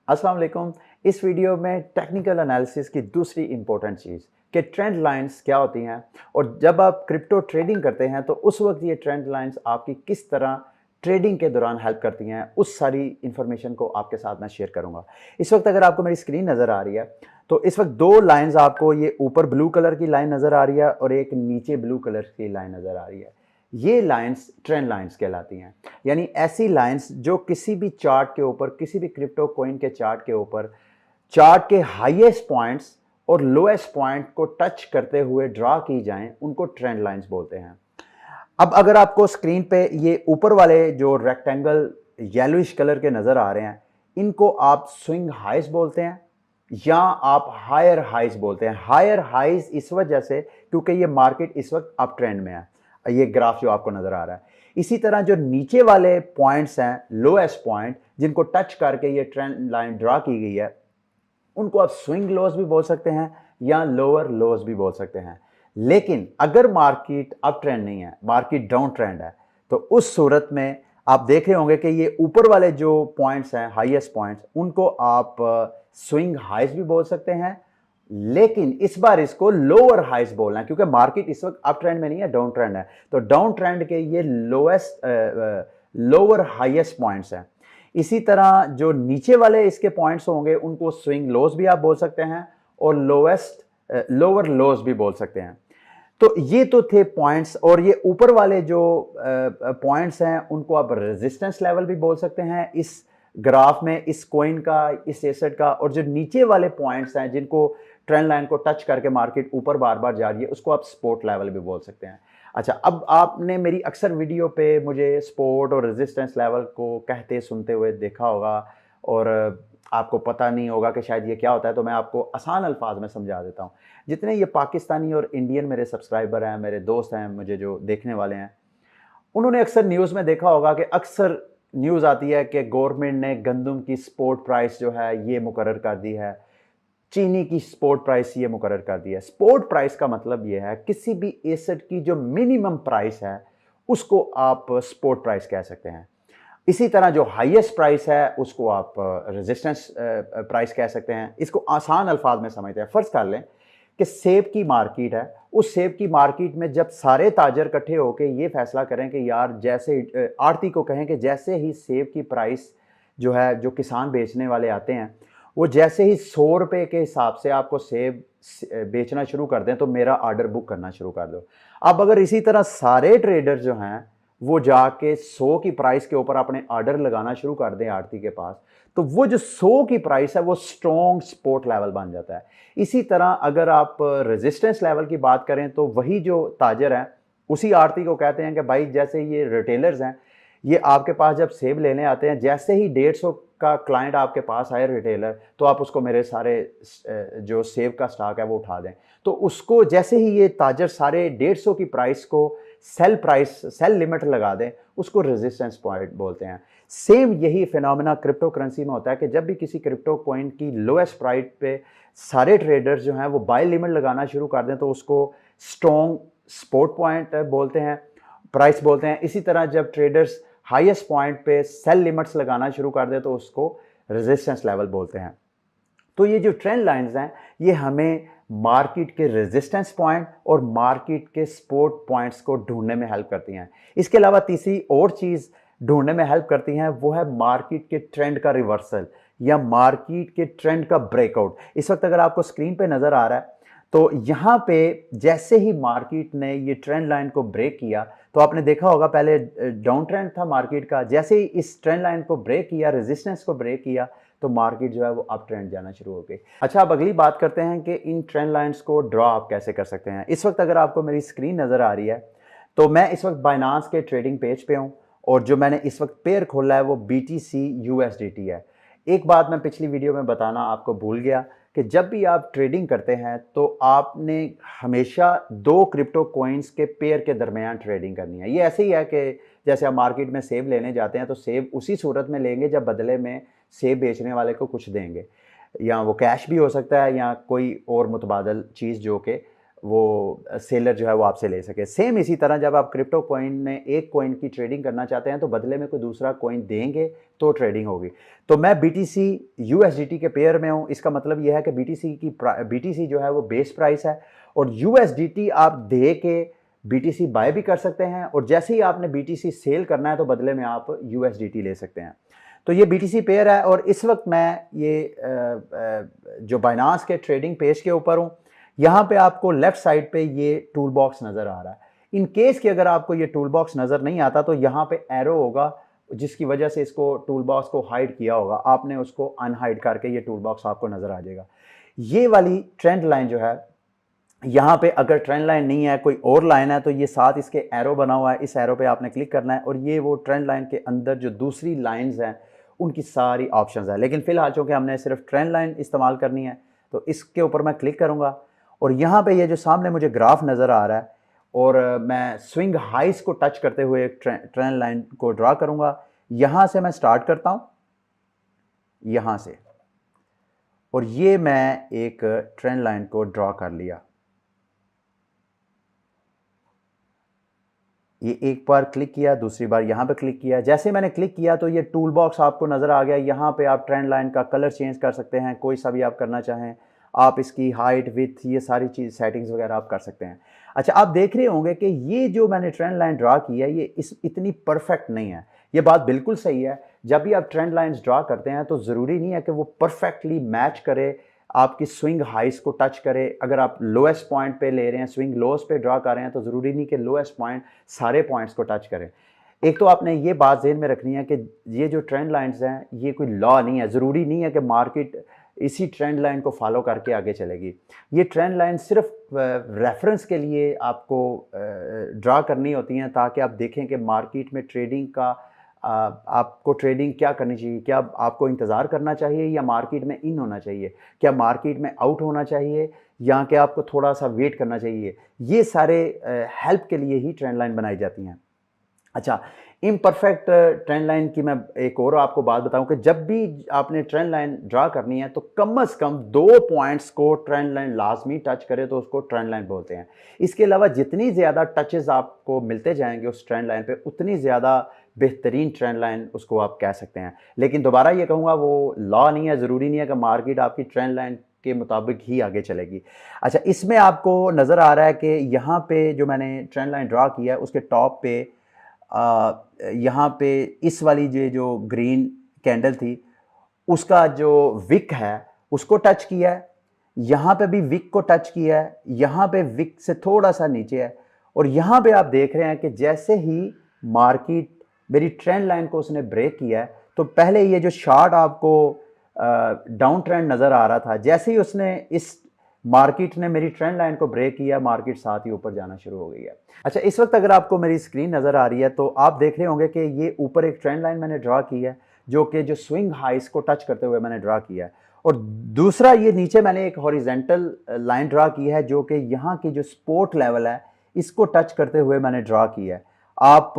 अस्सलाम वालेकुम। इस वीडियो में टेक्निकल एनालिसिस की दूसरी इंपॉर्टेंट चीज़ कि ट्रेंड लाइंस क्या होती हैं और जब आप क्रिप्टो ट्रेडिंग करते हैं तो उस वक्त ये ट्रेंड लाइंस आपकी किस तरह ट्रेडिंग के दौरान हेल्प करती हैं, उस सारी इंफॉर्मेशन को आपके साथ मैं शेयर करूंगा। इस वक्त अगर आपको मेरी स्क्रीन नज़र आ रही है तो इस वक्त दो लाइंस आपको, ये ऊपर ब्लू कलर की लाइन नज़र आ रही है और एक नीचे ब्लू कलर की लाइन नज़र आ रही है। ये लाइंस ट्रेंड लाइंस कहलाती हैं, यानी ऐसी लाइंस जो किसी भी चार्ट के ऊपर, किसी भी क्रिप्टो कॉइन के चार्ट के ऊपर चार्ट के हाईएस्ट पॉइंट्स और लोएस्ट पॉइंट को टच करते हुए ड्रा की जाएं, उनको ट्रेंड लाइंस बोलते हैं। अब अगर आपको स्क्रीन पे ये ऊपर वाले जो रेक्टेंगल येलोइश कलर के नजर आ रहे हैं, इनको आप स्विंग हाइज बोलते हैं या आप हायर हाइज बोलते हैं। हायर हाइज इस वजह से क्योंकि ये मार्केट इस वक्त अप ट्रेंड में है, ये ग्राफ जो आपको नजर आ रहा है। इसी तरह जो नीचे वाले पॉइंट्स हैं, लोएस्ट पॉइंट, जिनको टच करके ये ट्रेंड लाइन ड्रा की गई है, उनको आप स्विंग लोज भी बोल सकते हैं या लोअर लोज भी बोल सकते हैं। लेकिन अगर मार्केट अप ट्रेंड नहीं है, मार्केट डाउन ट्रेंड है, तो उस सूरत में आप देख रहे होंगे कि ये ऊपर वाले जो पॉइंट्स हैं, हाईएस्ट पॉइंट्स, उनको आप स्विंग हाइज भी बोल सकते हैं। लेकिन इस बार इसको लोअर हाइज बोलना है क्योंकि मार्केट इस वक्त अप ट्रेंड में नहीं है, डाउन ट्रेंड है। तो डाउन ट्रेंड के ये लोएस्ट लोअर हाईएस्ट पॉइंट्स हैं। इसी तरह जो नीचे वाले इसके पॉइंट्स होंगे उनको स्विंग लोज भी आप बोल सकते हैं और लोअर लोज भी बोल सकते हैं। तो ये तो थे पॉइंट्स, और ये ऊपर वाले जो पॉइंट्स हैं उनको आप रेजिस्टेंस लेवल भी बोल सकते हैं इस ग्राफ में, इस कॉइन का, इस एसेट का। और जो नीचे वाले पॉइंट्स हैं जिनको ट्रेंड लाइन को टच करके मार्केट ऊपर बार बार जा रही है, उसको आप सपोर्ट लेवल भी बोल सकते हैं। अच्छा, अब आपने मेरी अक्सर वीडियो पे मुझे सपोर्ट और रेजिस्टेंस लेवल को कहते सुनते हुए देखा होगा और आपको पता नहीं होगा कि शायद ये क्या होता है, तो मैं आपको आसान अल्फाज में समझा देता हूँ। जितने ये पाकिस्तानी और इंडियन मेरे सब्सक्राइबर हैं, मेरे दोस्त हैं, मुझे जो देखने वाले हैं, उन्होंने अक्सर न्यूज़ में देखा होगा कि अक्सर न्यूज़ आती है कि गवर्नमेंट ने गंदम की सपोर्ट प्राइस जो है ये मुकर्रर कर दी है, चीनी की सपोर्ट प्राइस ये मुकर्रर कर दी है। सपोर्ट प्राइस का मतलब ये है किसी भी एसेट की जो मिनिमम प्राइस है उसको आप सपोर्ट प्राइस कह सकते हैं। इसी तरह जो हाईएस्ट प्राइस है उसको आप रेजिस्टेंस प्राइस कह सकते हैं। इसको आसान अल्फाज में समझते हैं। फर्ज कर लें कि सेब की मार्केट है, उस सेब की मार्केट में जब सारे ताजर इकट्ठे होकर ये फैसला करें कि यार, जैसे आड़ती को कहें कि जैसे ही सेब की प्राइस जो है, जो किसान बेचने वाले आते हैं, वो जैसे ही 100 रुपये के हिसाब से आपको सेब बेचना शुरू कर दें तो मेरा ऑर्डर बुक करना शुरू कर दो। अब अगर इसी तरह सारे ट्रेडर जो हैं वो जाके 100 की प्राइस के ऊपर अपने ऑर्डर लगाना शुरू कर दें आड़ती के पास, तो वो जो 100 की प्राइस है वो स्ट्रॉन्ग सपोर्ट लेवल बन जाता है। इसी तरह अगर आप रेजिस्टेंस लेवल की बात करें तो वही जो ताजर हैं उसी आड़ती को कहते हैं कि भाई, जैसे ये रिटेलर्स हैं, ये आपके पास जब सेब लेने आते हैं, जैसे ही 150 का क्लाइंट आपके पास आए रिटेलर, तो आप उसको मेरे सारे जो सेब का स्टॉक है वो उठा दें। तो उसको जैसे ही ये ताजर सारे 150 की प्राइस को सेल लिमिट लगा दें, उसको रेजिस्टेंस पॉइंट बोलते हैं। सेम यही फिनोमेना क्रिप्टो करेंसी में होता है कि जब भी किसी क्रिप्टो कॉइन की लोएस्ट प्राइस पे सारे ट्रेडर्स जो हैं वो बाय लिमिट लगाना शुरू कर दें तो उसको स्ट्रॉन्ग सपोर्ट पॉइंट बोलते हैं, प्राइस बोलते हैं। इसी तरह जब ट्रेडर्स हाईएस्ट पॉइंट पे सेल लिमिट्स लगाना शुरू कर दे तो उसको रेजिस्टेंस लेवल बोलते हैं। तो ये जो ट्रेंड लाइंस हैं ये हमें मार्केट के रेजिस्टेंस पॉइंट और मार्केट के सपोर्ट पॉइंट्स को ढूंढने में हेल्प करती हैं। इसके अलावा तीसरी और चीज़ ढूंढने में हेल्प करती हैं, वो है मार्केट के ट्रेंड का रिवर्सल या मार्केट के ट्रेंड का ब्रेकआउट। इस वक्त अगर आपको स्क्रीन पे नज़र आ रहा है तो यहाँ पे जैसे ही मार्केट ने ये ट्रेंड लाइन को ब्रेक किया, तो आपने देखा होगा पहले डाउन ट्रेंड था मार्केट का, जैसे ही इस ट्रेंड लाइन को ब्रेक किया, रेजिस्टेंस को ब्रेक किया, तो मार्केट जो है वो अप ट्रेंड जाना शुरू हो गई। अच्छा, अब अगली बात करते हैं कि इन ट्रेंड लाइंस को ड्रॉ आप कैसे कर सकते हैं। इस वक्त अगर आपको मेरी स्क्रीन नज़र आ रही है तो मैं इस वक्त बाइनांस के ट्रेडिंग पेज पे हूँ और जो मैंने इस वक्त पेयर खोला है वो BTC USDT है। एक बात मैं पिछली वीडियो में बताना आपको भूल गया कि जब भी आप ट्रेडिंग करते हैं तो आपने हमेशा दो क्रिप्टो कॉइन्स के पेयर के दरमियान ट्रेडिंग करनी है। ये ऐसे ही है कि जैसे आप मार्केट में सेब लेने जाते हैं तो सेब उसी सूरत में लेंगे जब बदले में सेब बेचने वाले को कुछ देंगे, या वो कैश भी हो सकता है या कोई और मुतबादल चीज़ जो कि वो सेलर जो है वो आपसे ले सके। सेम इसी तरह जब आप क्रिप्टो कॉइन में एक कॉइन की ट्रेडिंग करना चाहते हैं तो बदले में कोई दूसरा कॉइन देंगे तो ट्रेडिंग होगी। तो मैं BTC USDT के पेयर में हूँ, इसका मतलब यह है कि BTC जो है वो बेस प्राइस है और USDT आप दे के BTC बाय भी कर सकते हैं और जैसे ही आपने BTC सेल करना है तो बदले में आप USDT ले सकते हैं। तो ये BTC पेयर है और इस वक्त मैं ये जो बाइनांस के ट्रेडिंग पेज के ऊपर हूँ। यहाँ पे आपको लेफ्ट साइड पे ये टूल बॉक्स नज़र आ रहा है। इन केस कि अगर आपको ये टूल बॉक्स नज़र नहीं आता तो यहाँ पे एरो होगा जिसकी वजह से इसको टूल बॉक्स को हाइड किया होगा, आपने उसको अनहाइड करके ये टूल बॉक्स आपको नज़र आ जाएगा। ये वाली ट्रेंड लाइन जो है, यहाँ पे अगर ट्रेंड लाइन नहीं है कोई और लाइन है तो ये साथ इसके एरो बना हुआ है, इस एरो पे आपने क्लिक करना है और ये वो ट्रेंड लाइन के अंदर जो दूसरी लाइंस हैं उनकी सारी ऑप्शंस है। लेकिन फिलहाल चूँकि हमने सिर्फ ट्रेंड लाइन इस्तेमाल करनी है तो इसके ऊपर मैं क्लिक करूँगा और यहाँ पे ये जो सामने मुझे ग्राफ नज़र आ रहा है और मैं स्विंग हाइस को टच करते हुए एक ट्रेंड लाइन को ड्रा करूँगा। यहाँ से मैं स्टार्ट करता हूँ, यहाँ से, और ये मैं एक ट्रेंड लाइन को ड्रा कर लिया। ये एक बार क्लिक किया, दूसरी बार यहाँ पे क्लिक किया। जैसे मैंने क्लिक किया तो ये टूल बॉक्स आपको नज़र आ गया। यहाँ पे आप ट्रेंड लाइन का कलर चेंज कर सकते हैं, कोई सा भी आप करना चाहें। आप इसकी हाइट, विड्थ, ये सारी चीज़ सेटिंग्स वगैरह आप कर सकते हैं। अच्छा, आप देख रहे होंगे कि ये जो मैंने ट्रेंड लाइन ड्रा की है ये इतनी परफेक्ट नहीं है। ये बात बिल्कुल सही है, जब भी आप ट्रेंड लाइन्स ड्रा करते हैं तो ज़रूरी नहीं है कि वो परफेक्टली मैच करे, आपकी स्विंग हाइस को टच करे। अगर आप लोएस्ट पॉइंट पे ले रहे हैं, स्विंग लोस पे ड्रा कर रहे हैं तो ज़रूरी नहीं कि लोएस्ट पॉइंट सारे पॉइंट्स को टच करें। एक तो आपने ये बात ज़हन में रखनी है कि ये जो ट्रेंड लाइन्स हैं ये कोई लॉ नहीं है, ज़रूरी नहीं है कि मार्केट इसी ट्रेंड लाइन को फॉलो करके आगे चलेगी। ये ट्रेंड लाइन सिर्फ रेफरेंस के लिए आपको ड्रा करनी होती हैं ताकि आप देखें कि मार्केट में ट्रेडिंग का आपको ट्रेडिंग क्या करनी चाहिए। क्या आपको इंतज़ार करना चाहिए या मार्केट में इन होना चाहिए? क्या मार्केट में आउट होना चाहिए या क्या आपको थोड़ा सा वेट करना चाहिए? ये सारे हेल्प के लिए ही ट्रेंड लाइन बनाई जाती हैं। अच्छा, इम्परफेक्ट ट्रेंड लाइन की मैं एक और आपको बात बताऊं कि जब भी आपने ट्रेंड लाइन ड्रा करनी है तो कम से कम 2 पॉइंट्स को ट्रेंड लाइन लाजमी टच करे तो उसको ट्रेंड लाइन बोलते हैं। इसके अलावा जितनी ज़्यादा टचेस आपको मिलते जाएंगे उस ट्रेंड लाइन पे उतनी ज़्यादा बेहतरीन ट्रेंड लाइन उसको आप कह सकते हैं। लेकिन दोबारा ये कहूँगा वो लॉ नहीं है, ज़रूरी नहीं है कि मार्केट आपकी ट्रेंड लाइन के मुताबिक ही आगे चलेगी। अच्छा, इसमें आपको नज़र आ रहा है कि यहाँ पे जो मैंने ट्रेंड लाइन ड्रा किया है उसके टॉप पे यहाँ पे इस वाली जो ग्रीन कैंडल थी उसका जो विक है उसको टच किया है, यहाँ पे भी विक को टच किया है, यहाँ पे विक से थोड़ा सा नीचे है और यहाँ पे आप देख रहे हैं कि जैसे ही मार्केट मेरी ट्रेंड लाइन को उसने ब्रेक किया है तो पहले ये जो शार्ट आपको डाउन ट्रेंड नज़र आ रहा था, जैसे ही उसने इस मार्केट ने मेरी ट्रेंड लाइन को ब्रेक किया, मार्केट साथ ही ऊपर जाना शुरू हो गई है। अच्छा, इस वक्त अगर आपको मेरी स्क्रीन नज़र आ रही है तो आप देख रहे होंगे कि ये ऊपर एक ट्रेंड लाइन मैंने ड्रा की है जो स्विंग हाइस को टच करते हुए मैंने ड्रा किया है और दूसरा ये नीचे मैंने एक हॉरिजेंटल लाइन ड्रा की है जो कि यहाँ की जो सपोर्ट लेवल है इसको टच करते हुए मैंने ड्रा किया है। आप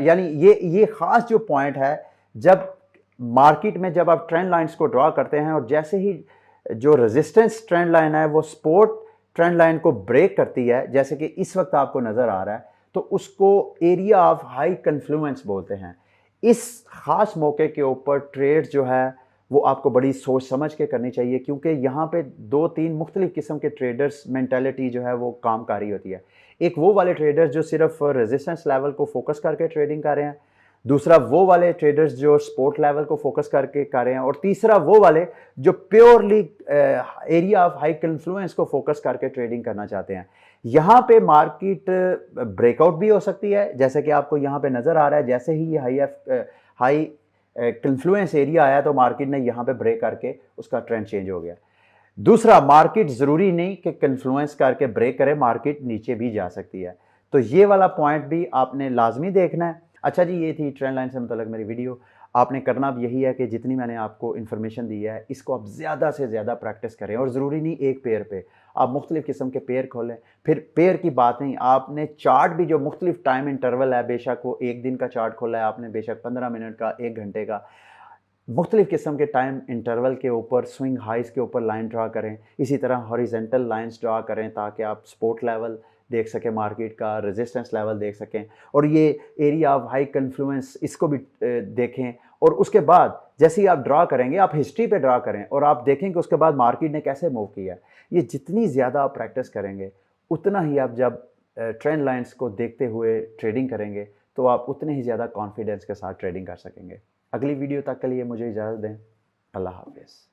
यानी ये ख़ास जो पॉइंट है जब मार्केट में जब आप ट्रेंड लाइन्स को ड्रा करते हैं और जैसे ही जो रेजिस्टेंस ट्रेंड लाइन है वो सपोर्ट ट्रेंड लाइन को ब्रेक करती है, जैसे कि इस वक्त आपको नज़र आ रहा है, तो उसको एरिया ऑफ हाई कन्फ्लुएंस बोलते हैं। इस ख़ास मौके के ऊपर ट्रेड जो है वो आपको बड़ी सोच समझ के करनी चाहिए क्योंकि यहाँ पे 2-3 मुख्तलिफ किस्म के ट्रेडर्स मेंटालिटी जो है वो कामकारी होती है। एक वो वाले ट्रेडर्स जो सिर्फ रेजिस्टेंस लेवल को फोकस करके ट्रेडिंग कर रहे हैं, दूसरा वो वाले ट्रेडर्स जो स्पोर्ट लेवल को फोकस करके कर रहे हैं और तीसरा वो वाले जो purely area of high influence को फोकस करके ट्रेडिंग करना चाहते हैं। यहाँ पे मार्केट ब्रेकआउट भी हो सकती है, जैसे कि आपको यहाँ पे नज़र आ रहा है। जैसे ही ये हाई इन्फ्लुएंस एरिया आया तो मार्केट ने यहाँ पे ब्रेक करके उसका ट्रेंड चेंज हो गया। दूसरा, मार्केट ज़रूरी नहीं कि कन्फ्लुएंस करके ब्रेक करे, मार्केट नीचे भी जा सकती है। तो ये वाला पॉइंट भी आपने लाजमी देखना है। अच्छा जी, ये थी ट्रेंड लाइन से मतलब मेरी वीडियो। आपने करना अब यही है कि जितनी मैंने आपको इन्फॉर्मेशन दी है इसको आप ज़्यादा से ज़्यादा प्रैक्टिस करें और ज़रूरी नहीं एक पेयर पे, आप मुख्तलिफ़ किस्म के पेयर खोलें। फिर पेयर की बात नहीं, आपने चार्ट भी जो मुख्तलिफ टाइम इंटरवल है, बेशक वो 1 दिन का चार्ट खोला है आपने, बेशक 15 मिनट का, 1 घंटे का, मुख्तलिफ़ किस्म के टाइम इंटरवल के ऊपर स्विंग हाइज़ के ऊपर लाइन ड्रा करें। इसी तरह हॉरिजेंटल लाइंस ड्रा करें ताकि आप सपोर्ट लेवल देख सकें मार्केट का, रेजिस्टेंस लेवल देख सकें और ये एरिया ऑफ हाई कन्फ्लुएंस इसको भी देखें। और उसके बाद जैसे ही आप ड्रा करेंगे, आप हिस्ट्री पे ड्रा करें और आप देखें कि उसके बाद मार्केट ने कैसे मूव किया है। ये जितनी ज़्यादा आप प्रैक्टिस करेंगे, उतना ही आप जब ट्रेंड लाइन्स को देखते हुए ट्रेडिंग करेंगे, तो आप उतने ही ज़्यादा कॉन्फिडेंस के साथ ट्रेडिंग कर सकेंगे। अगली वीडियो तक के लिए मुझे इजाज़त दें। अल्लाह हाफ़िज़।